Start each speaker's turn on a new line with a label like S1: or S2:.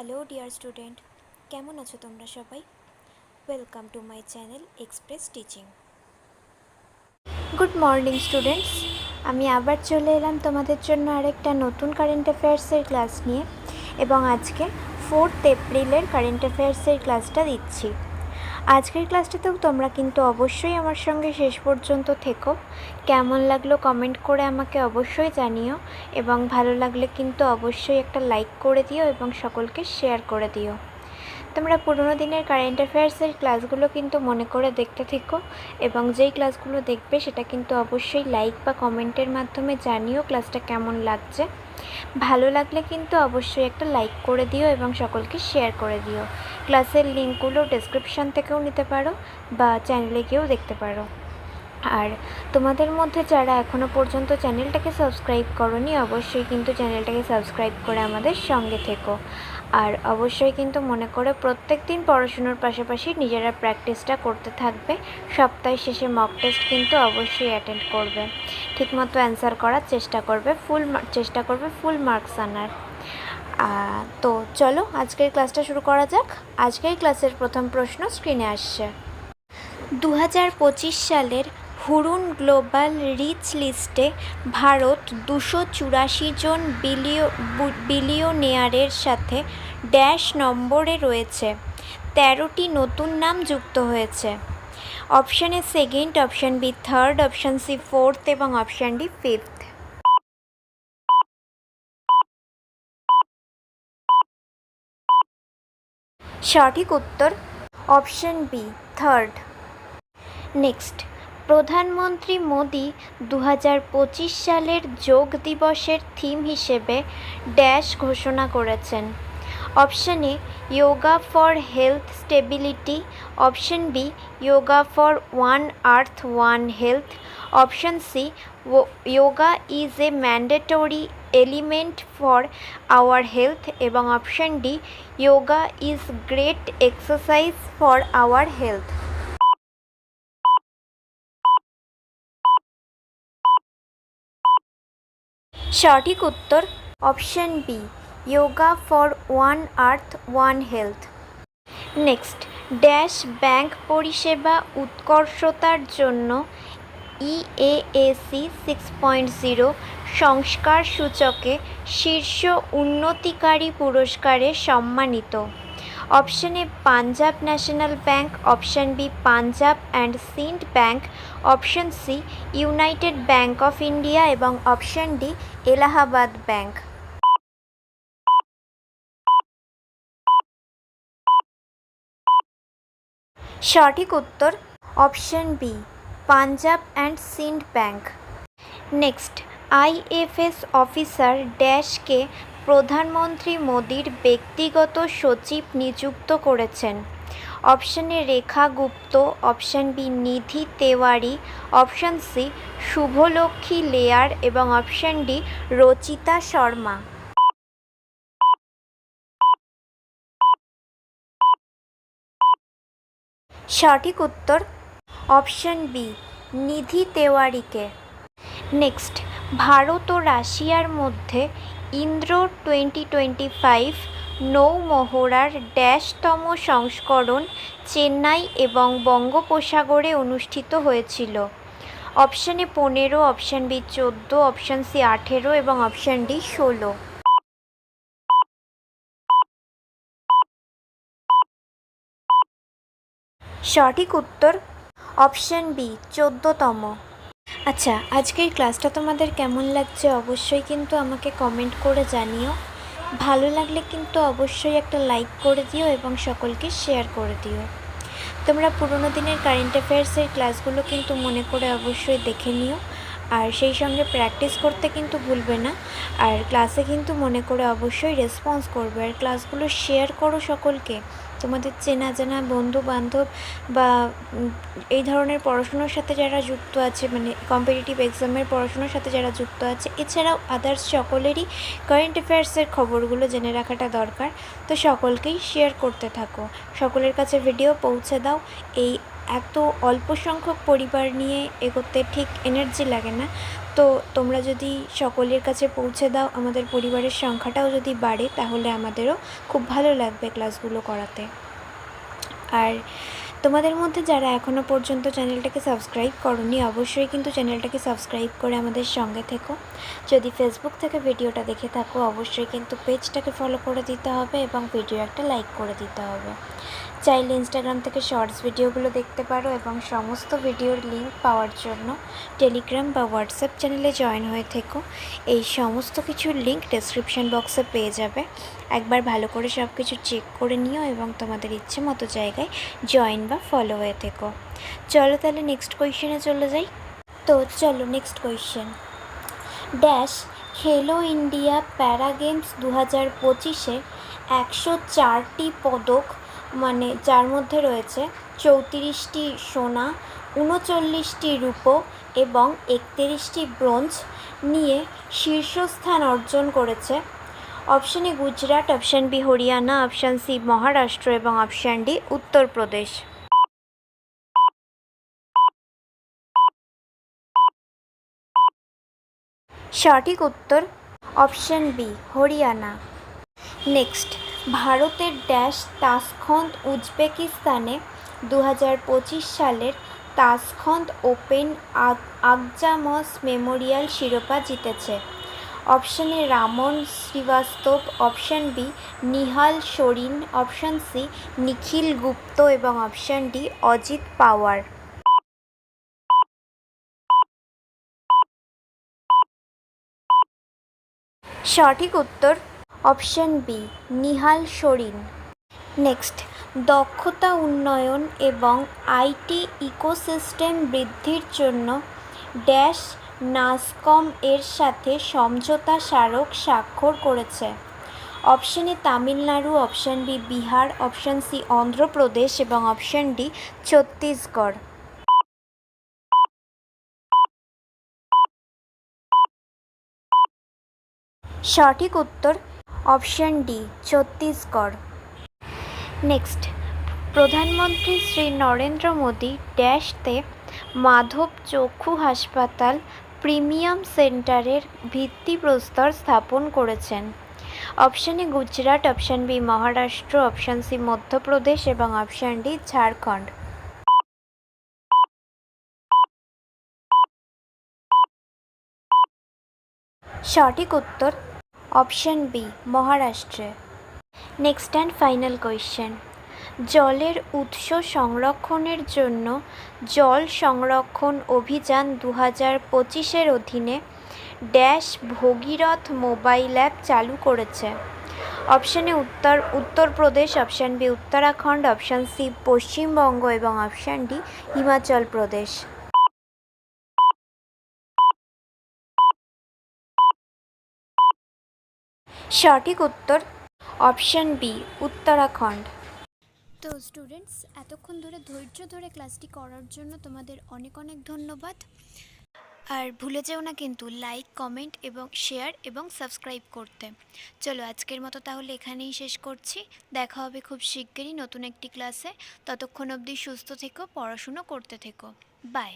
S1: Hello dear student, কেমন আছো তোমরা সবাই? Welcome to my channel express teaching. Good morning students, আমি আবার চলে এলাম তোমাদের জন্য আরেকটা নতুন কারেন্ট অ্যাফেয়ার্সের ক্লাস নিয়ে, এবং আজকে 4th এপ্রিলের কারেন্ট অ্যাফেয়ার্সের ক্লাসটা দিচ্ছি। আজকের ক্লাসটাতেও তোমরা কিন্তু অবশ্যই আমার সঙ্গে শেষ পর্যন্ত থেকো। কেমন লাগলো কমেন্ট করে আমাকে অবশ্যই জানিও, এবং ভালো লাগলে কিন্তু অবশ্যই একটা লাইক করে দিও এবং সকলকে শেয়ার করে দিও। তোমরা পুরোনো দিনের কারেন্ট অ্যাফেয়ার্সের ক্লাসগুলো কিন্তু মনে করে দেখতে থেকো, এবং যেই ক্লাসগুলো দেখবে সেটা কিন্তু অবশ্যই লাইক বা কমেন্টের মাধ্যমে জানিও ক্লাসটা কেমন লাগছে। ভালো লাগলে কিন্তু অবশ্যই একটা লাইক করে দিও এবং সকলকে শেয়ার করে দিও। ক্লাসের লিঙ্কগুলো ডেসক্রিপশান থেকেও নিতে পারো বা চ্যানেলে গিয়েও দেখতে পারো। আর তোমাদের মধ্যে যারা এখনও পর্যন্ত চ্যানেলটাকে সাবস্ক্রাইব করোনি, অবশ্যই কিন্তু চ্যানেলটাকে সাবস্ক্রাইব করে আমাদের সঙ্গে থেকো। আর অবশ্যই কিন্তু মনে করে প্রত্যেক দিন পড়াশুনোর পাশাপাশি নিজেরা প্র্যাকটিসটা করতে থাকবে। সপ্তাহের শেষে মক টেস্ট কিন্তু অবশ্যই অ্যাটেন্ড করবে, ঠিকমতো অ্যান্সার করার চেষ্টা করবে, ফুল মার্কস আনার। তো চলো আজকের ক্লাসটা শুরু করা যাক। আজকের ক্লাসের প্রথম প্রশ্ন স্ক্রিনে আসছে। 2025 সালের হুরুন গ্লোবাল রিচ লিস্টে ভারত 284 জন বিলিয়নিয়ারের সাথে ড্যাশ নম্বরে রয়েছে। 13টি নতুন নাম যুক্ত হয়েছে। Option A second, option B third, option C fourth এবং অপশান ডি ফিফথ। সঠিক উত্তর অপশান বি থার্ড। নেক্সট, প্রধানমন্ত্রী মোদি 2025 সালের যোগ দিবসের থিম হিসেবে ড্যাশ ঘোষণা করেছেন। Option A yoga for health stability, option B yoga for one earth one health, option C yoga is a mandatory element for our health এবং option D yoga is great exercise for our health. সঠিক উত্তর option B yoga for one earth one health. Next, dash bank পরিষেবা উৎকর্ষতার জন্য EAAC 6.0 সংস্কার সূচকে শীর্ষ উন্নতিকারী পুরস্কারে সম্মানিত। Option A Punjab national bank, option B Punjab and Sind bank, option C United bank of India এবং অপশান ডি এলাহাবাদ ব্যাংক। সঠিক উত্তর option B Punjab and Sind bank. Next, IFS officer ড্যাশকে প্রধানমন্ত্রী মোদির ব্যক্তিগত সচিব নিযুক্ত করেছেন। Option A Rekha Gupta, option B Nidhi Tewari, option C Subhalakshmi লেয়ার এবং অপশান ডি রচিতা শর্মা। সঠিক উত্তর অপশান বি নিধি তেওয়ারিকে। নেক্সট, ভারত ও রাশিয়ার মধ্যে ইন্দ্র 2025 নৌমহড়ার ড্যাশতম সংস্করণ চেন্নাই এবং বঙ্গোপসাগরে অনুষ্ঠিত হয়েছিল। Option A 15, option B 14, option C 18 এবং অপশান ডি 16। সঠিক উত্তর অপশান বি 14তম। আচ্ছা, আজকের ক্লাসটা তোমাদের কেমন লাগছে অবশ্যই কিন্তু আমাকে কমেন্ট করে জানিও। ভালো লাগলে কিন্তু অবশ্যই একটা লাইক করে দিও এবং সকলকে শেয়ার করে দিও। তোমরা পুরোনো দিনের কারেন্ট অ্যাফেয়ার্সের ক্লাসগুলো কিন্তু মনে করে অবশ্যই দেখে নিও, আর সেই সঙ্গে প্র্যাকটিস করতে কিন্তু ভুলবে না। আর ক্লাসে কিন্তু মনে করে অবশ্যই রেসপন্স করবে, আর ক্লাসগুলো শেয়ার করো সকলকে। তোমাদের চেনা জানা বন্ধু বান্ধব বা এই ধরনের পড়াশুনোর সাথে যারা যুক্ত আছে, মানে কম্পিটিটিভ এক্সামের পড়াশুনোর সাথে যারা যুক্ত আছে, এছাড়াও আদার্স সকলেরই কারেন্ট অ্যাফেয়ার্সের খবরগুলো জেনে রাখাটা দরকার। তো সকলকেই শেয়ার করতে থাকো, সকলের কাছে ভিডিও পৌঁছে দাও। এই এত অল্প সংখ্যক পরিবার নিয়ে এগোতে ঠিক এনার্জি লাগে না। তো তোমরা যদি সকলের কাছে পৌঁছে দাও, আমাদের পরিবারের সংখ্যাটাও যদি বাড়ে, তাহলে আমাদেরও খুব ভালো লাগবে ক্লাসগুলো করাতে। আর তোমাদের মধ্যে যারা এখনও পর্যন্ত চ্যানেলটাকে সাবস্ক্রাইব করোনি, অবশ্যই কিন্তু চ্যানেলটাকে সাবস্ক্রাইব করে আমাদের সঙ্গে থেকো। যদি ফেসবুক থেকে ভিডিওটা দেখে থাকো, অবশ্যই কিন্তু পেজটাকে ফলো করে দিতে হবে এবং ভিডিও একটা লাইক করে দিতে হবে। চাইলে ইনস্টাগ্রাম থেকে শর্টস ভিডিওগুলো দেখতে পারো এবং সমস্ত ভিডিওর লিঙ্ক পাওয়ার জন্য টেলিগ্রাম বা হোয়াটসঅ্যাপ চ্যানেলে জয়েন হয়ে থেকো। এই সমস্ত কিছুর লিঙ্ক ডেসক্রিপশান বক্সে পেয়ে যাবে। একবার ভালো করে সব কিছু চেক করে নিও এবং তোমাদের ইচ্ছে মতো জায়গায় জয়েন বা ফলো হয়ে থেকো। চলো তাহলে নেক্সট কোয়েশ্চেনে চলে যাই। তো চলো নেক্সট কোয়েশ্চেন। ড্যাশ খেলো ইন্ডিয়া প্যারা গেমস 2025-এ 104টি পদক, মানে যার মধ্যে রয়েছে 34টি সোনা, 39টি রূপো এবং 31টি ব্রোঞ্জ নিয়ে শীর্ষস্থান অর্জন করেছে? Option A Gujarat, option B Haryana, option C Maharashtra এবং অপশান ডি উত্তরপ্রদেশ। সঠিক উত্তর অপশান বি হরিয়ানা। নেক্সট, ভারতের ড্যাশ তাশখন্দ উজবেকিস্তানে 2025 সালের তাশখন্দ ওপেন আগজামস মেমোরিয়াল শিরোপা জিতেছে? Option A Raman Srivastava, option B Nihal Sarin, option C Nikhil Gupta এবং অপশান ডি অজিত পাওয়ার। সঠিক উত্তর option B Nihal Sarin. Next, দক্ষতা উন্নয়ন এবং আইটি ইকোসিস্টেম বৃদ্ধির জন্য ড্যাশ নাসকম এর সাথে সমঝোতা স্মারক স্বাক্ষর করেছে? Option A Tamil Nadu, option B Bihar, option C Andhra Pradesh এবং অপশান ডি ছত্তিশগড়। সঠিক উত্তর অপশান ডি ছত্তিশগড়। নেক্সট, প্রধানমন্ত্রী শ্রী নরেন্দ্র মোদী ড্যাশতে মাধব চক্ষু হাসপাতাল প্রিমিয়াম সেন্টারের ভিত্তিপ্রস্তর স্থাপন করেছেন? Option A Gujarat, option B Maharashtra, option C Madhya Pradesh এবং অপশান ডি ঝাড়খণ্ড। সঠিক উত্তর অপশান বি মহারাষ্ট্রে। Next and final question. জলের উৎস সংরক্ষণের জন্য জল সংরক্ষণ অভিযান 2025-এর অধীনে ড্যাশ ভগীরথ মোবাইল অ্যাপ চালু করেছে? Option A Uttar Pradesh, option B Uttarakhand, option C Paschimbanga এবং অপশান ডি হিমাচল প্রদেশ। সঠিক উত্তর অপশান বি উত্তরাখণ্ড। তো স্টুডেন্টস, এতক্ষণ ধরে ধৈর্য ধরে ক্লাসটি করার জন্য তোমাদের অনেক অনেক ধন্যবাদ। আর ভুলে যেও না কিন্তু লাইক, কমেন্ট এবং শেয়ার এবং সাবস্ক্রাইব করতে। চলো আজকের মতো তাহলে এখানেই শেষ করছি। দেখা হবে খুব শিগগিরই নতুন একটি ক্লাসে। ততক্ষণ অবধি সুস্থ থেকো, পড়াশুনো করতে থেকো। বাই।